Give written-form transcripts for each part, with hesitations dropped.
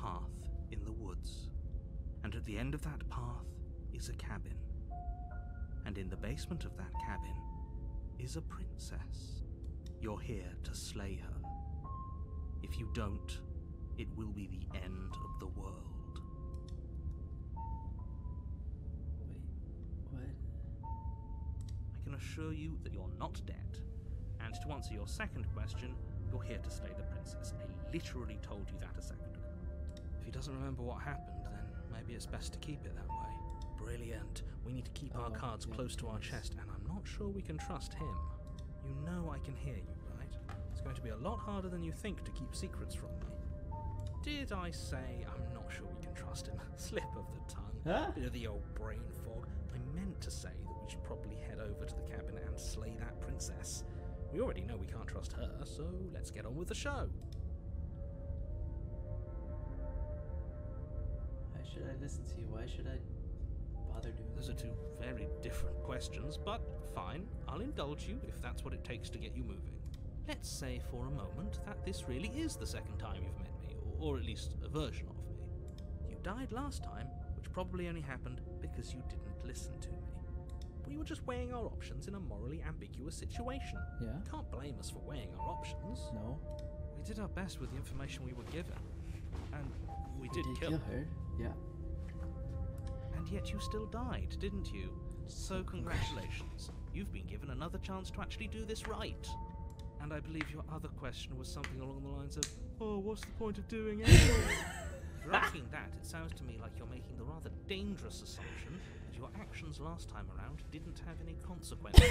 path in the woods, and at the end of that path is a cabin. And in the basement of that cabin is a princess. You're here to slay her. If you don't, it will be the end of the world. Wait, what? I can assure you that you're not dead. And to answer your second question, you're here to slay the princess. I literally told you that a second ago. If he doesn't remember what happened, then maybe it's best to keep it that way. Brilliant. We need to keep our cards close to our chest, and I'm not sure we can trust him. You know I can hear you, right? It's going to be a lot harder than you think to keep secrets from me. Did I say I'm not sure we can trust him? Slip of the tongue. Huh? Bit of the old brain fog. I meant to say that we should probably head over to the cabin and slay that princess. We already know we can't trust her, so let's get on with the show. Why should I listen to you? Why should I bother doing Those are two very different questions, but fine, I'll indulge you if that's what it takes to get you moving. Let's say for a moment that this really is the second time you've met me, or at least a version of me. You died last time, which probably only happened because you didn't listen to me. We were just weighing our options in a morally ambiguous situation. Yeah? You can't blame us for weighing our options. No. We did our best with the information we were given. And we did kill her. her. Yeah. And yet you still died, didn't you? So congratulations. You've been given another chance to actually do this right. And I believe your other question was something along the lines of, oh, what's the point of doing it? If you're asking that, it sounds to me like you're making the rather dangerous assumption that your actions last time around didn't have any consequences.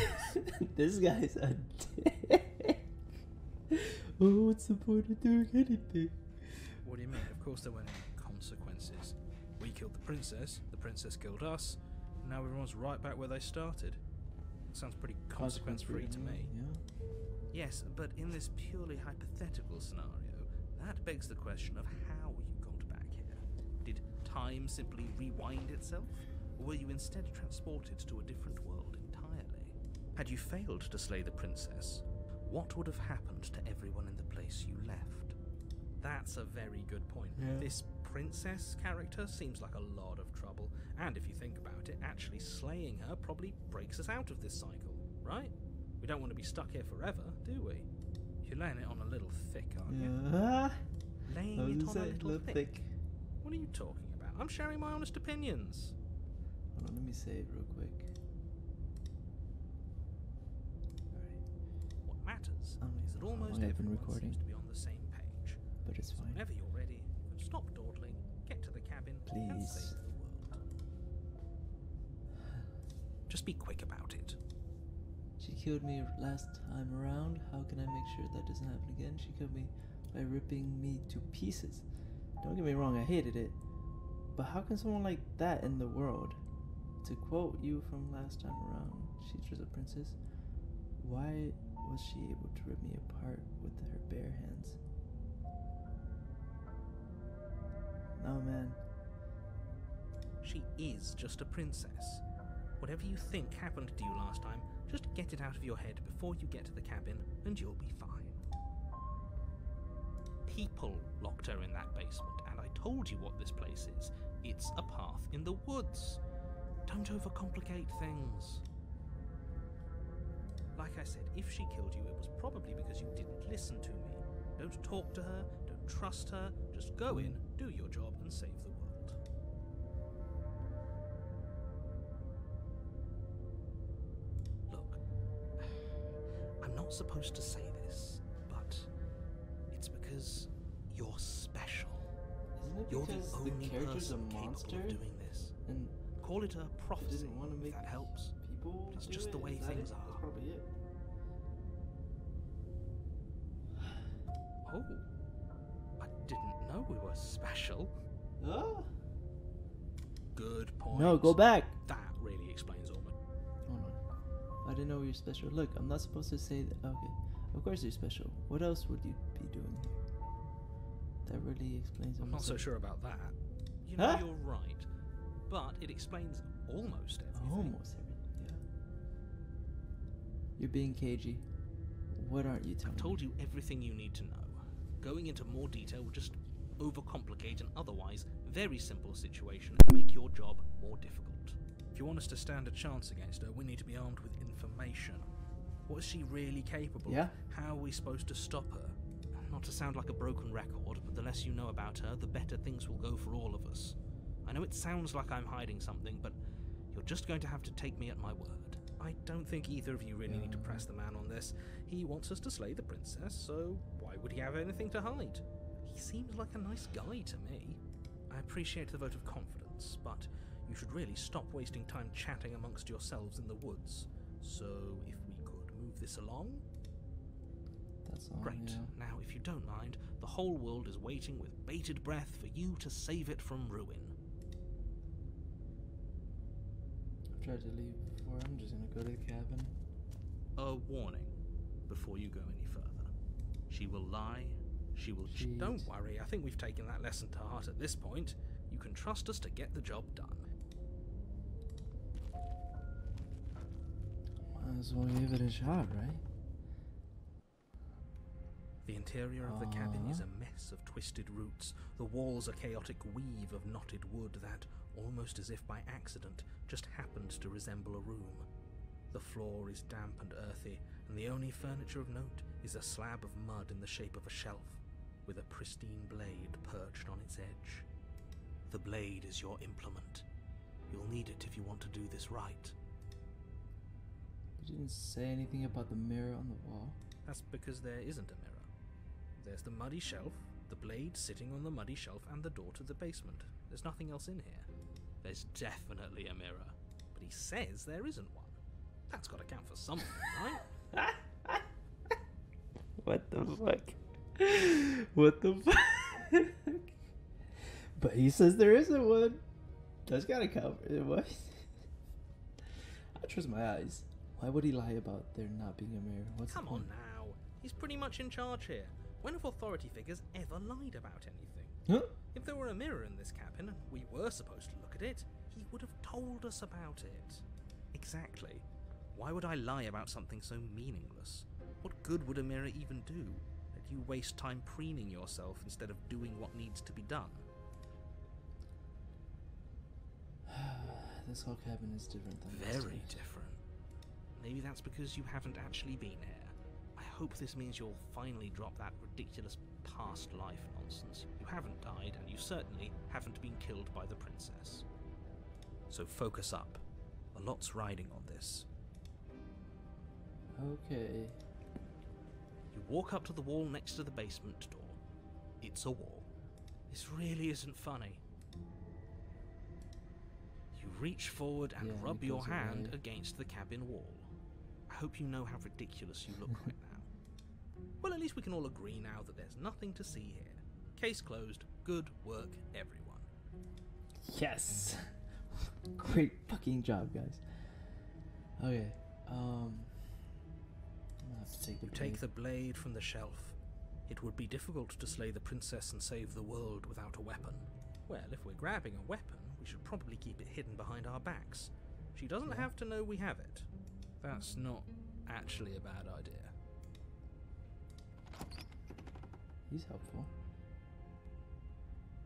This guy's a dick. Oh, what's the point of doing anything? What do you mean? Of course there weren't any consequences. We killed the princess killed us, and now everyone's right back where they started. Sounds pretty consequence-free to me. Yeah. Yes, but in this purely hypothetical scenario, that begs the question of how you got back here. Did time simply rewind itself, or were you instead transported to a different world entirely? Had you failed to slay the princess, what would have happened to everyone in the place you left? That's a very good point. Yeah. This princess character seems like a lot of trouble, and if you think about it, actually slaying her probably breaks us out of this cycle, right? We don't want to be stuck here forever, do we? You're laying it on a little thick, aren't you? Laying it on a little thick. What are you talking about? I'm sharing my honest opinions. Hold on, let me say it real quick. Alright. What matters is that how almost long I've been everyone recording. seems to be on the same page. But it's So fine. whenever you're ready, you can stop dawdling, get to the cabin, and Please. save the world. Just be quick about it. She killed me last time around. How can I make sure that doesn't happen again? She killed me by ripping me to pieces. Don't get me wrong, I hated it. But how can someone like that in the world? To quote you from last time around, she's just a princess. Why was she able to rip me apart with her bare hands? No, man. She is just a princess. Whatever you think happened to you last time, just get it out of your head before you get to the cabin, and you'll be fine. People locked her in that basement, and I told you what this place is. It's a path in the woods. Don't overcomplicate things. Like I said, if she killed you, it was probably because you didn't listen to me. Don't talk to her, don't trust her, just go in, do your job, and save the world. Look, I'm not supposed to say this, but it's because you're special. Isn't it You're because the the only character's a person capable monster? of doing this. And Call it a they prophecy, didn't want to if make that helps. people It's do just it? the way Is that things it? are. That's probably it. Oh, I didn't know we were special. Ah! Good point. No, go back! That really explains all my... Hold on. I didn't know you're special. Look, I'm not supposed to say that. Okay. Of course you're special. What else would you be doing here? That really explains I'm not so almost sure about that. You know, Huh? you're right. But it explains almost everything. Almost everything, yeah. You're being cagey. What aren't you telling I've told me? you everything you need to know. Going into more detail would just overcomplicate an otherwise very simple situation and make your job more difficult. If you want us to stand a chance against her, we need to be armed with information. What is she really capable of? How are we supposed to stop her? Not to sound like a broken record, but the less you know about her, the better things will go for all of us. I know it sounds like I'm hiding something, but you're just going to have to take me at my word. I don't think either of you really need to press the man on this. He wants us to slay the princess, so why would he have anything to hide? He seems like a nice guy to me. I appreciate the vote of confidence, but you should really stop wasting time chatting amongst yourselves in the woods. So, if we could move this along? That's all. Great. Now, if you don't mind, the whole world is waiting with bated breath for you to save it from ruin. I've tried to leave before. I'm just gonna go to the cabin. A warning before you go any further. She will lie. She will... Don't worry, I think we've taken that lesson to heart at this point. You can trust us to get the job done. Might as well give it a shot, right? The interior of the cabin is a mess of twisted roots. The walls a chaotic weave of knotted wood that, almost as if by accident, just happened to resemble a room. The floor is damp and earthy, and the only furniture of note is a slab of mud in the shape of a shelf, with a pristine blade perched on its edge. The blade is your implement. You'll need it if you want to do this right. You didn't say anything about the mirror on the wall. That's because there isn't a mirror. There's the muddy shelf, the blade sitting on the muddy shelf, and the door to the basement. There's nothing else in here. There's definitely a mirror, but he says there isn't one. That's got to count for something, right? What the fuck? What the fuck? But he says there isn't one. That's gotta count. What? I trust my eyes. Why would he lie about there not being a mirror? Come on now. He's pretty much in charge here. When have authority figures ever lied about anything? Huh? If there were a mirror in this cabin and we were supposed to look at it, he would have told us about it. Exactly. Why would I lie about something so meaningless? What good would a mirror even do? That you waste time preening yourself instead of doing what needs to be done? This whole cabin is different than Very different. Maybe that's because you haven't actually been here. I hope this means you'll finally drop that ridiculous past life nonsense. You haven't died, and you certainly haven't been killed by the princess. So focus up. A lot's riding on this. Okay. You walk up to the wall next to the basement door. It's a wall. This really isn't funny. You reach forward and rub your hand against the cabin wall. I hope you know how ridiculous you look right now. Well, at least we can all agree now that there's nothing to see here. Case closed. Good work, everyone. Yes. Great fucking job, guys. Okay. I'm gonna have to take the blade. Take the blade from the shelf. It would be difficult to slay the princess and save the world without a weapon. Well, if we're grabbing a weapon, we should probably keep it hidden behind our backs. She doesn't have to know we have it. That's not actually a bad idea. He's helpful.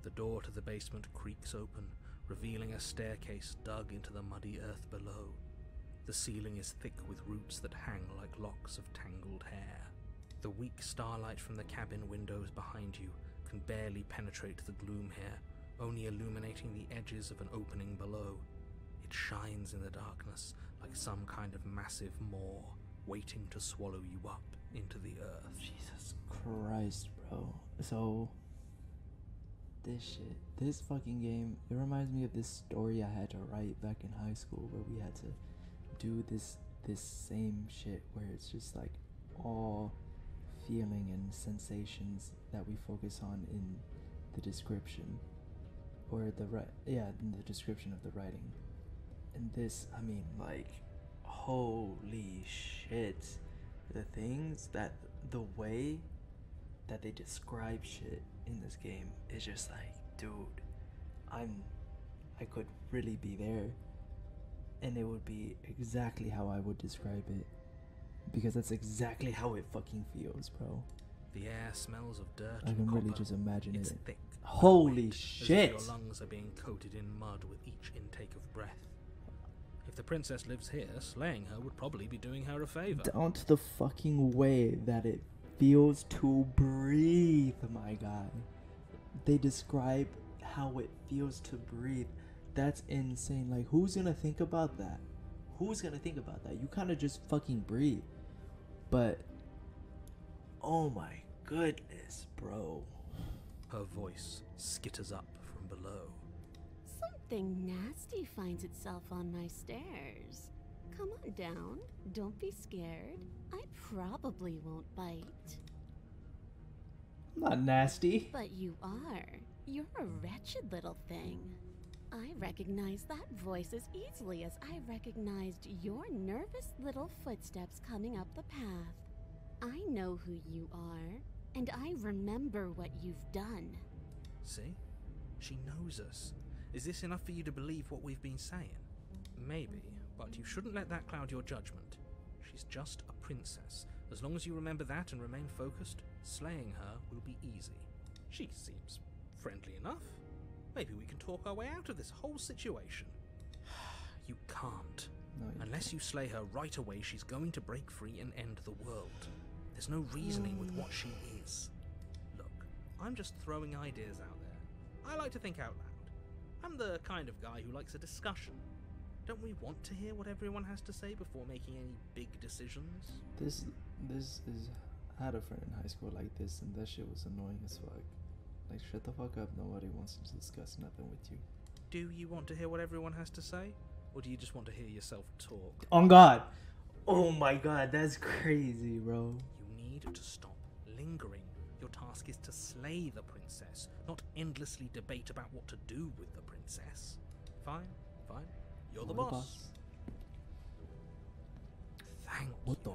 The door to the basement creaks open, revealing a staircase dug into the muddy earth below. The ceiling is thick with roots that hang like locks of tangled hair. The weak starlight from the cabin windows behind you can barely penetrate the gloom here, only illuminating the edges of an opening below. It shines in the darkness like some kind of massive maw waiting to swallow you up into the earth. Jesus Christ, bro. So, this fucking game, it reminds me of this story I had to write back in high school where we had to do this same shit where it's just like all feeling and sensations that we focus on in the description or in the description of the writing. And this, I mean, like, holy shit, the way that they describe shit in this game is just like, dude, I could really be there and it would be exactly how I would describe it, because that's exactly how it fucking feels, bro. The air smells of dirt I and can really copper. just imagine It's it. thick, Holy As if shit! your lungs are being coated in mud with each intake of breath. If the princess lives here, slaying her would probably be doing her a favor. Down to the fucking way that it feels to breathe, my guy. They describe how it feels to breathe. That's insane. Like, who's gonna think about that? Who's gonna think about that? You kind of just fucking breathe. But, oh my goodness, bro. Her voice skitters up from below. Something nasty finds itself on my stairs. Come on down. Don't be scared. I probably won't bite. I'm not nasty. But you are. You're a wretched little thing. I recognize that voice as easily as I recognized your nervous little footsteps coming up the path. I know who you are, and I remember what you've done. See? She knows us. Is this enough for you to believe what we've been saying? Maybe, but you shouldn't let that cloud your judgment. She's just a princess. As long as you remember that and remain focused, slaying her will be easy. She seems friendly enough. Maybe we can talk our way out of this whole situation. You can't. No, Unless you slay her right away, she's going to break free and end the world. There's no reasoning with what she is. Look, I'm just throwing ideas out there. I like to think out loud. I'm the kind of guy who likes a discussion. Don't we want to hear what everyone has to say before making any big decisions? This is. I had a friend in high school like this, and that shit was annoying as fuck. Like, shut the fuck up. Nobody wants to discuss nothing with you. Do you want to hear what everyone has to say? Or do you just want to hear yourself talk? On God. Oh my God, that's crazy, bro. You need to stop lingering. Your task is to slay the princess, not endlessly debate about what to do with the princess. Fine, fine. You're the boss. Thank you. What the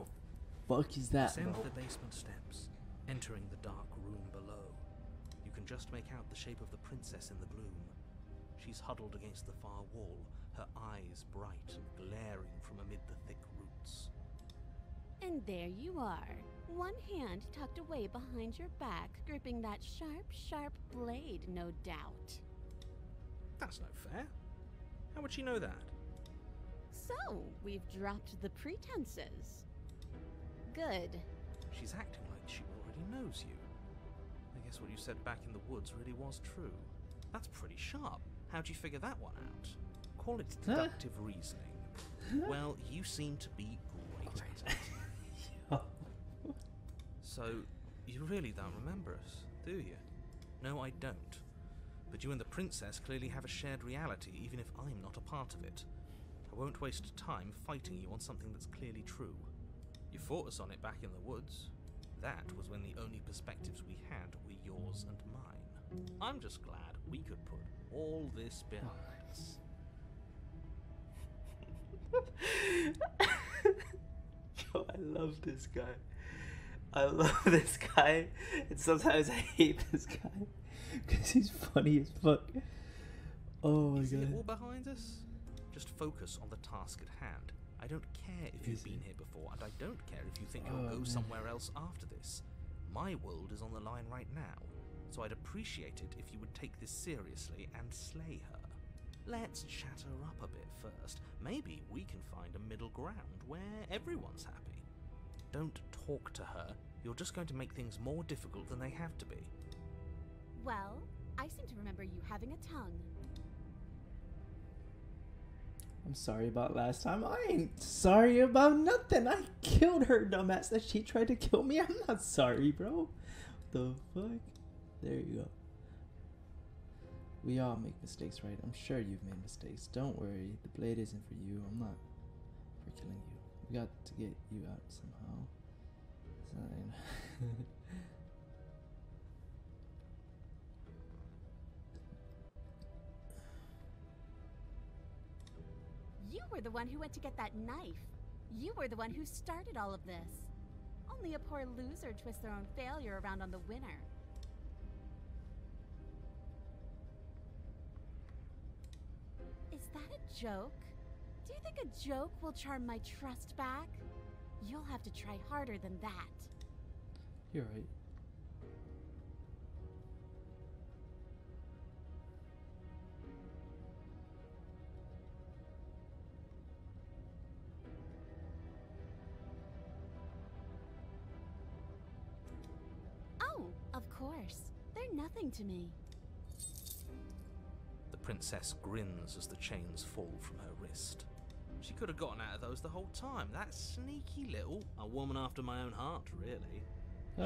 fuck is that, Descend bro? the basement steps, entering the dark room below. You can just make out the shape of the princess in the gloom. She's huddled against the far wall, her eyes bright and glaring from amid the thick roots. And there you are, one hand tucked away behind your back, gripping that sharp, sharp blade, no doubt. That's no fair. How would she know that? So, we've dropped the pretenses. Good. She's acting like she already knows you. I guess what you said back in the woods really was true. That's pretty sharp. How'd you figure that one out? Call it deductive reasoning. Well, you seem to be great at it. So, you really don't remember us, do you? No, I don't. But you and the princess clearly have a shared reality, even if I'm not a part of it. I won't waste time fighting you on something that's clearly true. You fought us on it back in the woods. That was when the only perspectives we had were yours and mine. I'm just glad we could put all this behind us. Yo, I love this guy. I love this guy. And sometimes I hate this guy. Because he's funny as fuck. Oh my Is it all God. behind us? Just focus on the task at hand. I don't care if you've been here before, and I don't care if you think you'll go somewhere else after this. My world is on the line right now, so I'd appreciate it if you would take this seriously and slay her. Let's chat her up a bit first. Maybe we can find a middle ground where everyone's happy. Don't talk to her. You're just going to make things more difficult than they have to be. Well, I seem to remember you having a tongue. I'm sorry about last time. I ain't sorry about nothing. I killed her, dumbass, that she tried to kill me. I'm not sorry, bro. The fuck? There you go. We all make mistakes, right? I'm sure you've made mistakes. Don't worry. The blade isn't for you. I'm not for killing you. We got to get you out somehow. Fine. You were the one who went to get that knife. You were the one who started all of this. Only a poor loser twists their own failure around on the winner. Is that a joke? Do you think a joke will charm my trust back? You'll have to try harder than that. You're right. They're nothing to me. The princess grins as the chains fall from her wrist. She could have gotten out of those the whole time. That sneaky little... A woman after my own heart, really.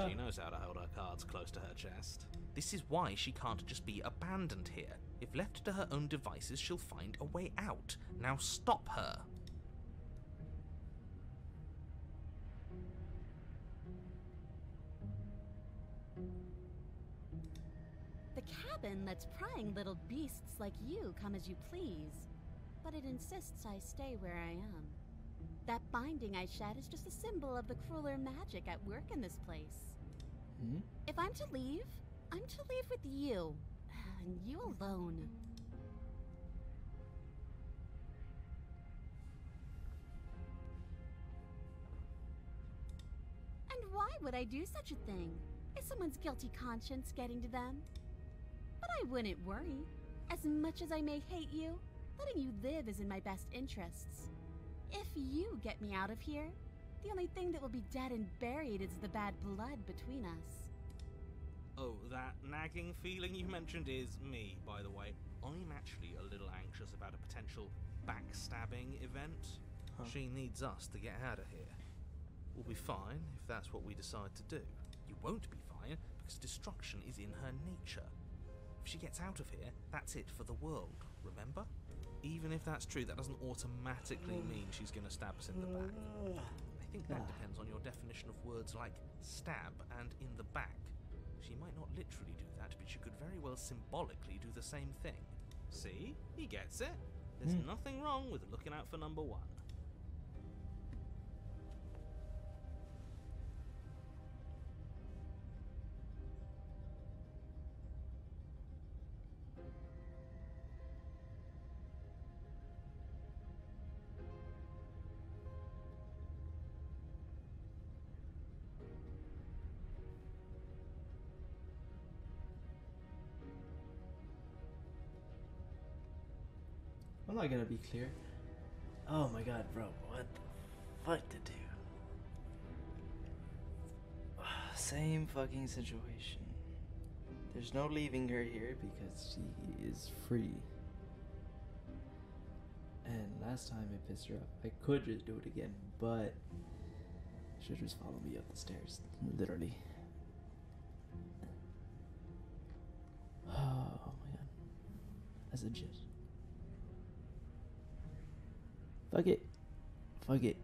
She knows how to hold her cards close to her chest. This is why she can't just be abandoned here. If left to her own devices, she'll find a way out. Now stop her. The cabin lets prying little beasts like you come as you please, but it insists I stay where I am. That binding I shed is just a symbol of the crueler magic at work in this place. Hmm? If I'm to leave, I'm to leave with you, and you alone. And why would I do such a thing? Is someone's guilty conscience getting to them? But I wouldn't worry. As much as I may hate you, letting you live is in my best interests. If you get me out of here, the only thing that will be dead and buried is the bad blood between us. Oh, that nagging feeling you mentioned is me, by the way. I'm actually a little anxious about a potential backstabbing event. Huh. She needs us to get out of here. We'll be fine if that's what we decide to do. You won't be fine because destruction is in her nature. If she gets out of here, that's it for the world, remember? Even if that's true, that doesn't automatically mean she's going to stab us in the back. I think that depends on your definition of words like stab and in the back. She might not literally do that, but she could very well symbolically do the same thing. See? He gets it. There's nothing wrong with looking out for number one. I'm not gonna be clear. Oh my god, bro, what the fuck to do? Same fucking situation. There's no leaving her here because she is free. And last time I pissed her off. I could just do it again, but she'll just follow me up the stairs, literally. Oh my god. That's legit. Fuck it. Fuck it.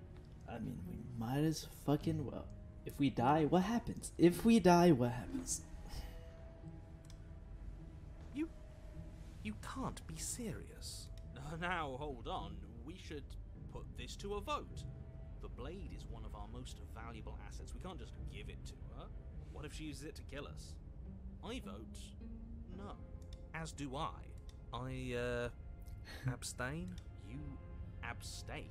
I mean, we might as fucking well. If we die, what happens? If we die, what happens? You can't be serious. Now, hold on. We should put this to a vote. The blade is one of our most valuable assets. We can't just give it to her. What if she uses it to kill us? I vote no. As do I. I, abstain. You abstain.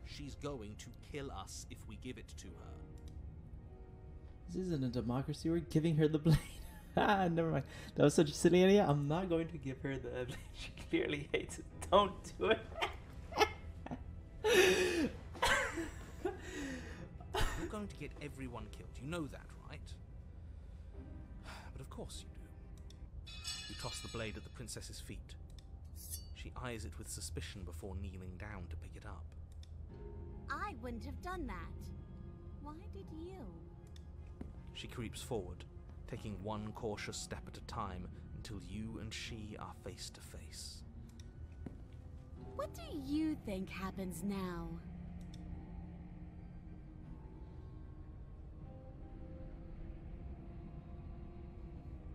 She's going to kill us if we give it to her. This isn't a democracy. We're giving her the blade. Never mind. That was such a silly idea. I'm not going to give her the blade. She clearly hates it. Don't do it. You're going to get everyone killed. You know that, right? But of course you do. You toss the blade at the princess's feet. She eyes it with suspicion before kneeling down to pick it up. I wouldn't have done that. Why did you? She creeps forward, taking one cautious step at a time until you and she are face to face. What do you think happens now?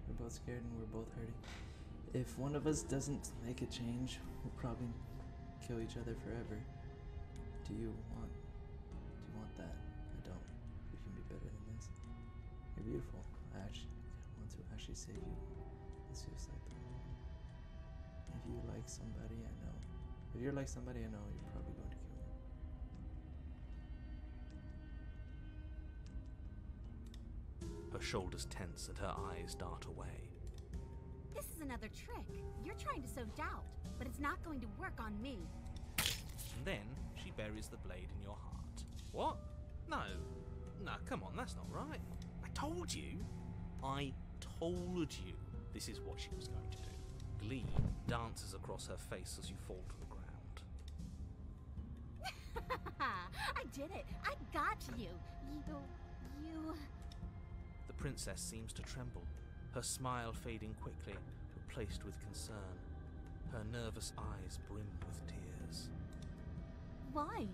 We're both scared and we're both hurting. If one of us doesn't make a change, we'll probably kill each other forever. Do you want that? I don't. We can be better than this. You're beautiful. I want to actually save you. This feels like the moment. If you like somebody, I know. If you're like somebody I know, you're probably going to kill me. Her shoulders tense and her eyes dart away. This is another trick. You're trying to sow doubt, but it's not going to work on me. And then she buries the blade in your heart. What? No, come on, that's not right. I told told you this is what she was going to do. Glee dances across her face as you fall to the ground. I did it. I got you. You... The princess seems to tremble, her smile fading quickly, replaced with concern. Her nervous eyes brim with tears. Why?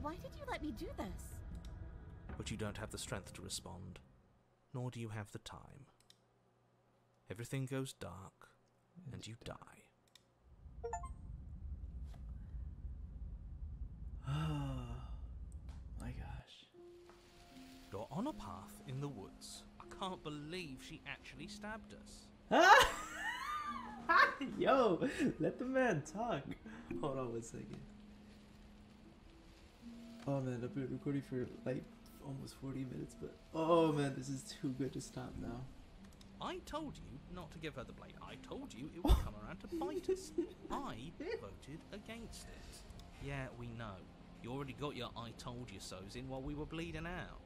Why did you let me do this? But you don't have the strength to respond, nor do you have the time. Everything goes dark, and you die. Oh my gosh. You're on a path in the woods. I can't believe she actually stabbed us. Yo, let the man talk. Hold on 1 second. Oh man, I've been recording for like almost 40 minutes, but oh man, this is too good to stop now. I told you not to give her the blade. I told you it would come around to bite us. I voted against it. Yeah, we know. You already got your I told you so's in while we were bleeding out.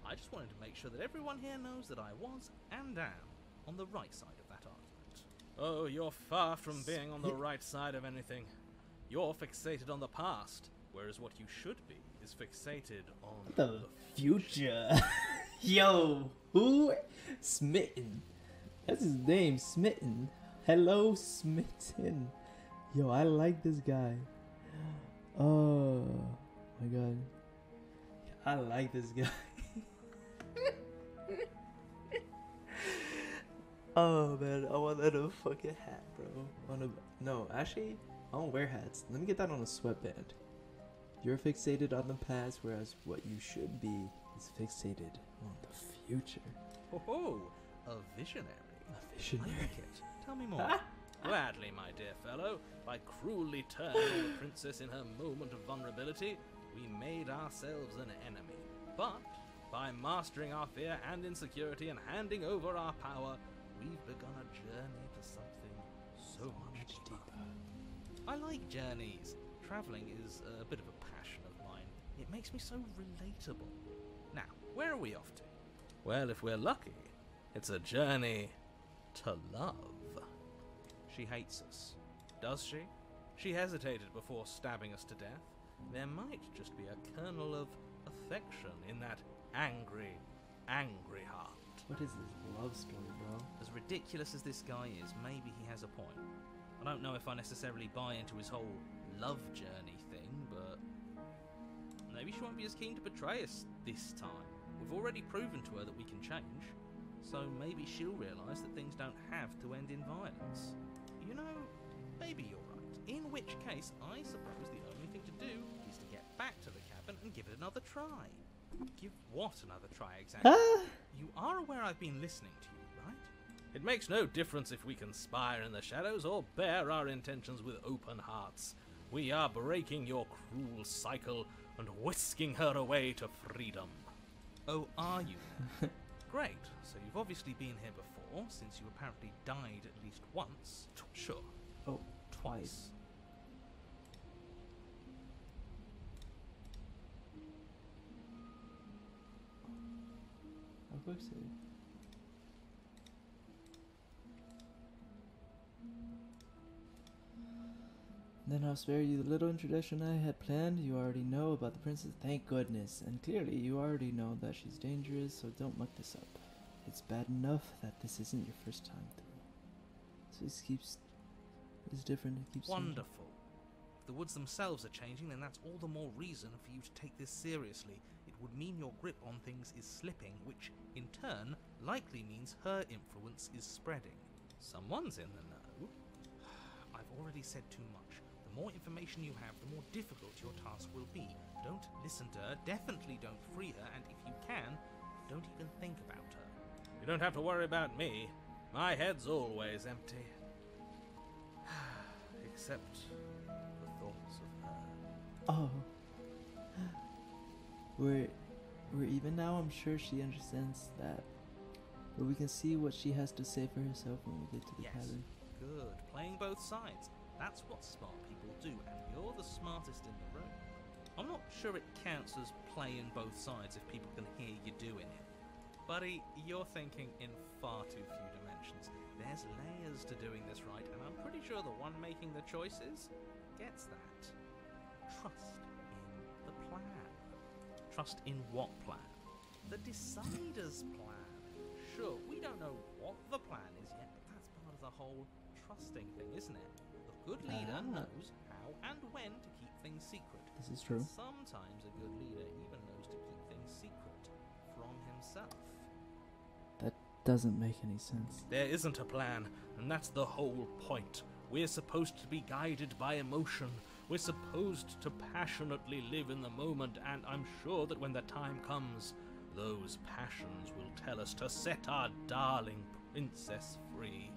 I just wanted to make sure that everyone here knows that I was and am on the right side of that argument. Oh, you're far from being on the right side of anything. You're fixated on the past, whereas what you should be is fixated on The future. Yo, who? Smitten. That's his name, Smitten. Hello, Smitten. Yo, I like this guy. Oh my god. I like this guy. Oh man, I want that on a fucking hat, bro. No, actually, I don't wear hats. Let me get that on a sweatband. You're fixated on the past, whereas what you should be is fixated on the future. Oh, a visionary. A visionary. I like it. Tell me more. Gladly, my dear fellow. By cruelly turning on the princess in her moment of vulnerability, we made ourselves an enemy. But by mastering our fear and insecurity and handing over our power, we've begun a journey to something so much deeper. I like journeys. Traveling is a bit of a passion of mine. It makes me so relatable. Now, where are we off to? Well, if we're lucky, it's a journey to love. She hates us. Does she? She hesitated before stabbing us to death. There might just be a kernel of affection in that angry, angry heart. What is this love story, bro? As ridiculous as this guy is, maybe he has a point. I don't know if I necessarily buy into his whole love journey thing, but maybe she won't be as keen to betray us this time. We've already proven to her that we can change, so maybe she'll realise that things don't have to end in violence. You know, maybe you're right. In which case, I suppose the only thing to do is to get back to the cabin and give it another try. Give what another try exactly? You are aware I've been listening to you, right? It makes no difference if we conspire in the shadows or bear our intentions with open hearts. We are breaking your cruel cycle and whisking her away to freedom. Oh, are you? Great. So you've obviously been here before, since you apparently died at least once. Sure. Oh, twice. Of course it. Then I'll spare you the little introduction I had planned. You already know about the princess, thank goodness. And clearly you already know that she's dangerous, so don't muck this up. It's bad enough that this isn't your first time through. So it's different, it keeps changing. Wonderful. If the woods themselves are changing, then that's all the more reason for you to take this seriously. It would mean your grip on things is slipping, which, in turn, likely means her influence is spreading. Someone's in the know. I've already said too much. The more information you have, the more difficult your task will be. Don't listen to her, definitely don't free her, and if you can, don't even think about her. You don't have to worry about me. My head's always empty. Except the thoughts of her. Oh. We're even now. I'm sure she understands that. But we can see what she has to say for herself when we get to the Yes. cabin. Good. Playing both sides. That's what smart people do, and you're the smartest in the room. I'm not sure it counts as playing both sides if people can hear you doing it. Buddy, you're thinking in far too few dimensions. There's layers to doing this right, and I'm pretty sure the one making the choices gets that. Trust in the plan. Trust in what plan? The decider's plan. Sure, we don't know what the plan is yet, but that's part of the whole trusting thing, isn't it? The good leader knows how and when to keep things secret. This is true. Sometimes a good leader even knows to keep things secret from himself. That doesn't make any sense. There isn't a plan, and that's the whole point. We're supposed to be guided by emotion. We're supposed to passionately live in the moment, and I'm sure that when the time comes, those passions will tell us to set our darling princess free.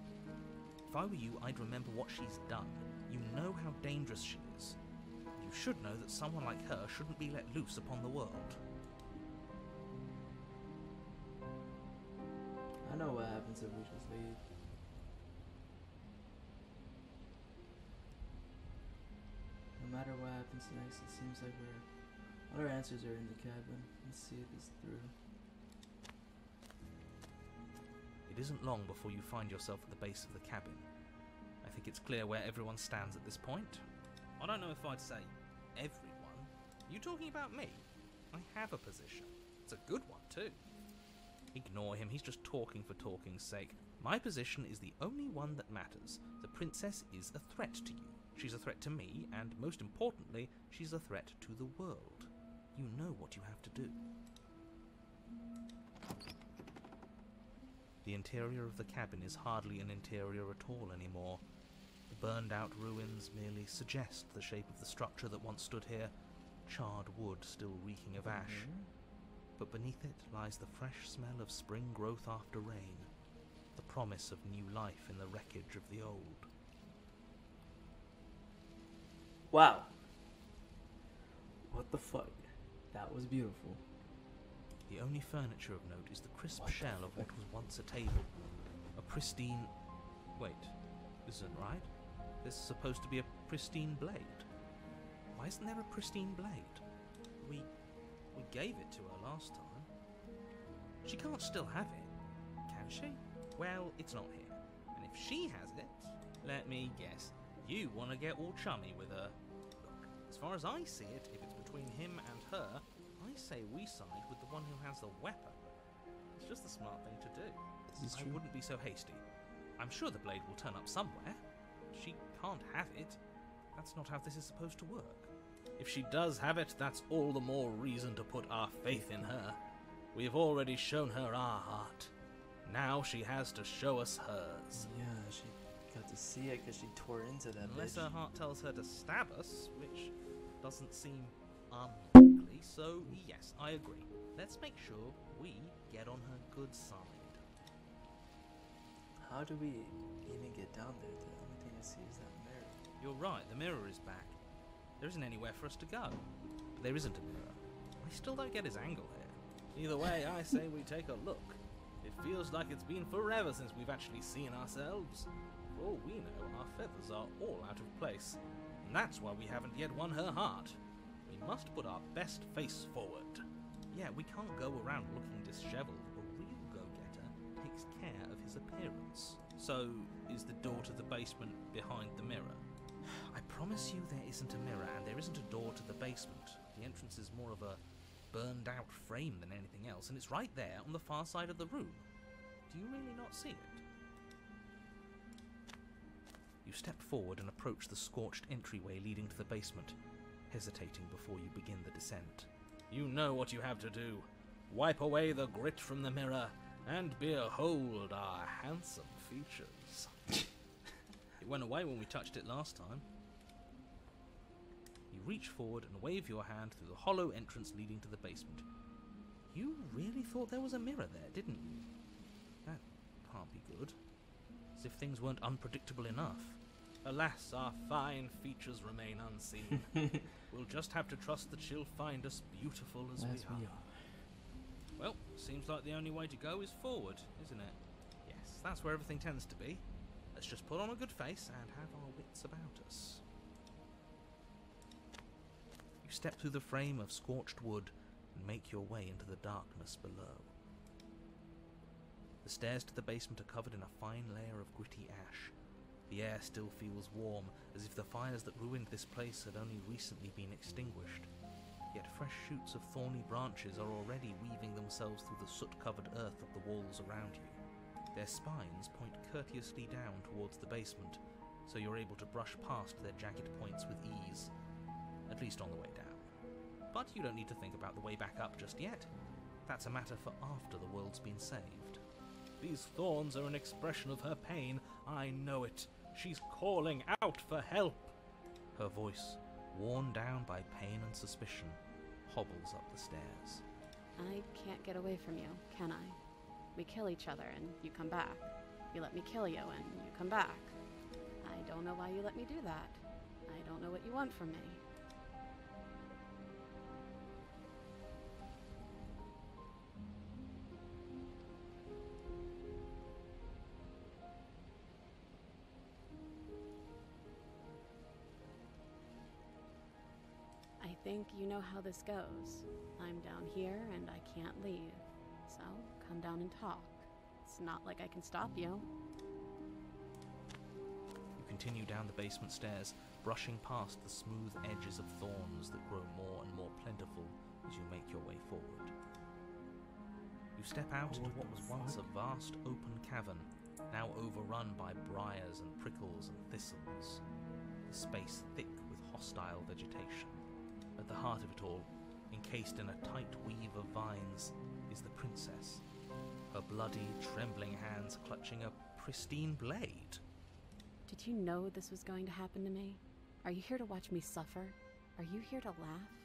If I were you, I'd remember what she's done. You know how dangerous she is. You should know that someone like her shouldn't be let loose upon the world. I know what happens if we just leave. No matter what happens next, it seems like all our answers are in the cabin. Let's see this through. It isn't long before you find yourself at the base of the cabin. I think it's clear where everyone stands at this point. I don't know if I'd say everyone. You talking about me? I have a position. It's a good one too. Ignore him, he's just talking for talking's sake. My position is the only one that matters. The princess is a threat to you. She's a threat to me, and most importantly, she's a threat to the world. You know what you have to do. The interior of the cabin is hardly an interior at all anymore. The burned-out ruins merely suggest the shape of the structure that once stood here, charred wood still reeking of ash. But beneath it lies the fresh smell of spring growth after rain, the promise of new life in the wreckage of the old. Wow. What the fuck? That was beautiful. The only furniture of note is the crisp shell of what was once a table. A pristine... Wait, this isn't right. This is supposed to be a pristine blade. Why isn't there a pristine blade? We gave it to her last time. She can't still have it, can she? Well, it's not here. And if she has it, let me guess, you want to get all chummy with her. Look, as far as I see it, if it's between him and her, I say we side with the one who has the weapon. It's just the smart thing to do. This is I true. wouldn't be so hasty. I'm sure the blade will turn up somewhere. She can't have it. That's not how this is supposed to work. If she does have it, that's all the more reason to put our faith in her. We have already shown her our heart. Now she has to show us hers. Yeah, she got to see it because she tore into that Unless bitch. her heart tells her to stab us, which doesn't seem unlikely, so yes, I agree. Let's make sure we get on her good side. How do we even get down there? The only thing I see is that mirror. You're right, the mirror is back. There isn't anywhere for us to go. But there isn't a mirror. I still don't get his angle here. Either way, I say we take a look. It feels like it's been forever since we've actually seen ourselves. For all we know, our feathers are all out of place. And that's why we haven't yet won her heart. We must put our best face forward. Yeah, we can't go around looking disheveled. A real go-getter takes care of his appearance. So, is the door to the basement behind the mirror? I promise you there isn't a mirror, and there isn't a door to the basement. The entrance is more of a burned-out frame than anything else, and it's right there on the far side of the room. Do you really not see it? You step forward and approach the scorched entryway leading to the basement, hesitating before you begin the descent. You know what you have to do. Wipe away the grit from the mirror, and behold our handsome features. It went away when we touched it last time. You reach forward and wave your hand through the hollow entrance leading to the basement. You really thought there was a mirror there, didn't you? That can't be good. As if things weren't unpredictable enough. Alas, our fine features remain unseen. We'll just have to trust that she'll find us beautiful as we are. Well, seems like the only way to go is forward, isn't it? Yes, that's where everything tends to be. Let's just put on a good face and have our wits about us. You step through the frame of scorched wood and make your way into the darkness below. The stairs to the basement are covered in a fine layer of gritty ash. The air still feels warm, as if the fires that ruined this place had only recently been extinguished. Yet fresh shoots of thorny branches are already weaving themselves through the soot-covered earth of the walls around you. Their spines point courteously down towards the basement, so you're able to brush past their jagged points with ease, at least on the way down. But you don't need to think about the way back up just yet. That's a matter for after the world's been saved. These thorns are an expression of her pain. I know it. She's calling out for help. Her voice, worn down by pain and suspicion, hobbles up the stairs. I can't get away from you, can I? We kill each other and you come back. You let me kill you and you come back. I don't know why you let me do that. I don't know what you want from me. I think you know how this goes. I'm down here and I can't leave. So, come down and talk. It's not like I can stop you. You continue down the basement stairs, brushing past the smooth edges of thorns that grow more and more plentiful as you make your way forward. You step out into what was once a vast open cavern, now overrun by briars and prickles and thistles, the space thick with hostile vegetation. At the heart of it all, encased in a tight weave of vines, is the princess, her bloody, trembling hands clutching a pristine blade. Did you know this was going to happen to me? Are you here to watch me suffer? Are you here to laugh?